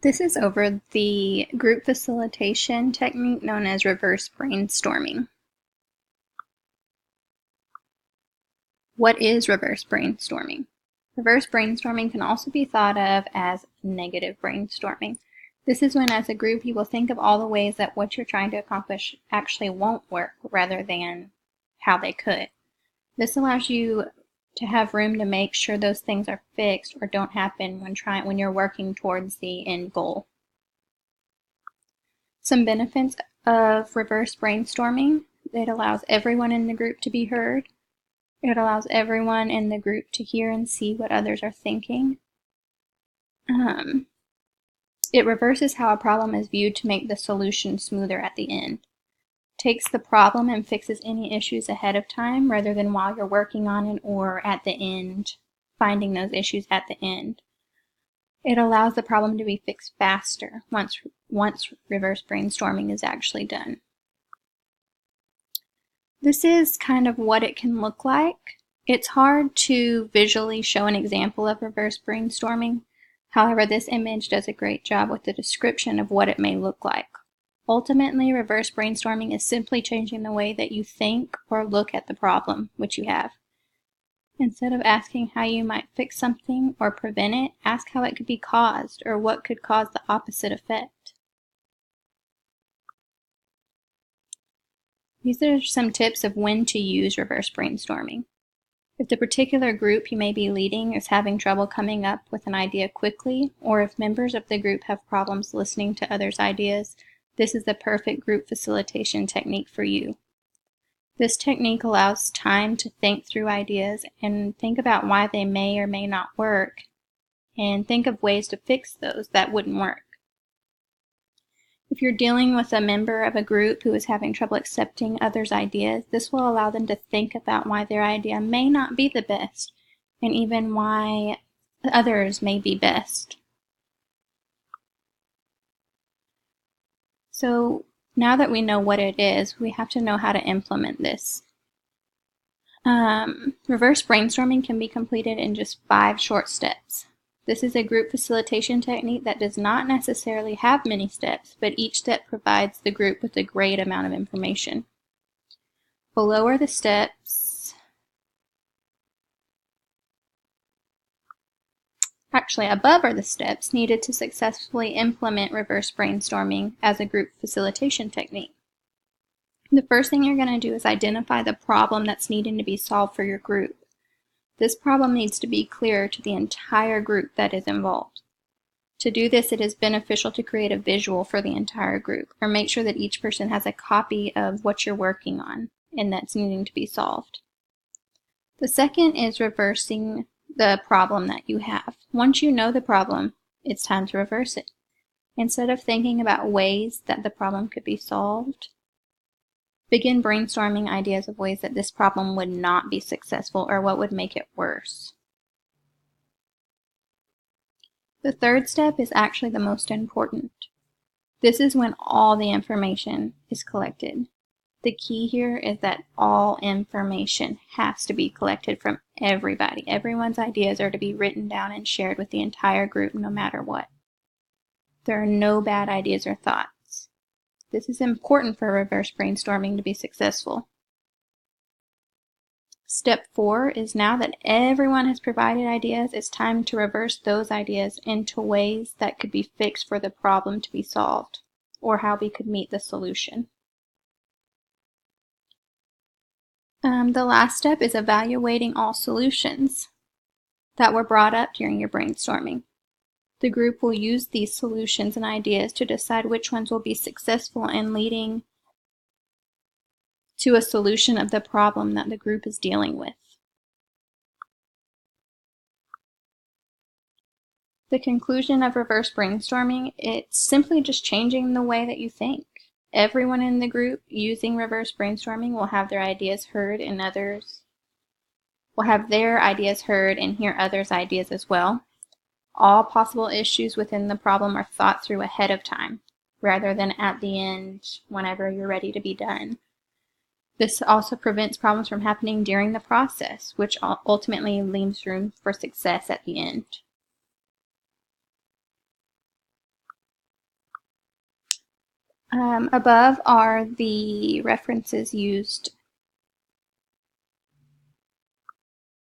This is over the group facilitation technique known as reverse brainstorming. What is reverse brainstorming? Reverse brainstorming can also be thought of as negative brainstorming. This is when, as a group, you will think of all the ways that what you're trying to accomplish actually won't work rather than how they could. This allows you to have room to make sure those things are fixed or don't happen when you're working towards the end goal. Some benefits of reverse brainstorming: it allows everyone in the group to be heard. It allows everyone in the group to hear and see what others are thinking. It reverses how a problem is viewed to make the solution smoother at the end. Takes the problem and fixes any issues ahead of time rather than while you're working on it or at the end, finding those issues at the end. It allows the problem to be fixed faster once reverse brainstorming is actually done. This is kind of what it can look like. It's hard to visually show an example of reverse brainstorming. However, this image does a great job with the description of what it may look like. Ultimately, reverse brainstorming is simply changing the way that you think or look at the problem which you have. Instead of asking how you might fix something or prevent it, ask how it could be caused or what could cause the opposite effect. These are some tips of when to use reverse brainstorming. If the particular group you may be leading is having trouble coming up with an idea quickly, or if members of the group have problems listening to others' ideas, this is the perfect group facilitation technique for you. This technique allows time to think through ideas and think about why they may or may not work, and think of ways to fix those that wouldn't work. If you're dealing with a member of a group who is having trouble accepting others' ideas, this will allow them to think about why their idea may not be the best, and even why others may be best. So now that we know what it is, we have to know how to implement this. Reverse brainstorming can be completed in just 5 short steps. This is a group facilitation technique that does not necessarily have many steps, but each step provides the group with a great amount of information. Below are the steps. Actually, above are the steps needed to successfully implement reverse brainstorming as a group facilitation technique. The first thing you're going to do is identify the problem that's needing to be solved for your group. This problem needs to be clear to the entire group that is involved. To do this, it is beneficial to create a visual for the entire group, or make sure that each person has a copy of what you're working on and that's needing to be solved. The second is reversing the problem that you have. Once you know the problem, it's time to reverse it. Instead of thinking about ways that the problem could be solved, begin brainstorming ideas of ways that this problem would not be successful or what would make it worse. The third step is actually the most important. This is when all the information is collected. The key here is that all information has to be collected from everybody. Everyone's ideas are to be written down and shared with the entire group no matter what. There are no bad ideas or thoughts. This is important for reverse brainstorming to be successful. Step 4 is now that everyone has provided ideas, it's time to reverse those ideas into ways that could be fixed for the problem to be solved, or how we could meet the solution. The last step is evaluating all solutions that were brought up during your brainstorming. The group will use these solutions and ideas to decide which ones will be successful in leading to a solution of the problem that the group is dealing with. The conclusion of reverse brainstorming, it's simply just changing the way that you think. Everyone in the group using reverse brainstorming will have their ideas heard, and others will have their ideas heard and hear others' ideas as well. All possible issues within the problem are thought through ahead of time, rather than at the end whenever you're ready to be done. This also prevents problems from happening during the process, which ultimately leaves room for success at the end. Above are the references used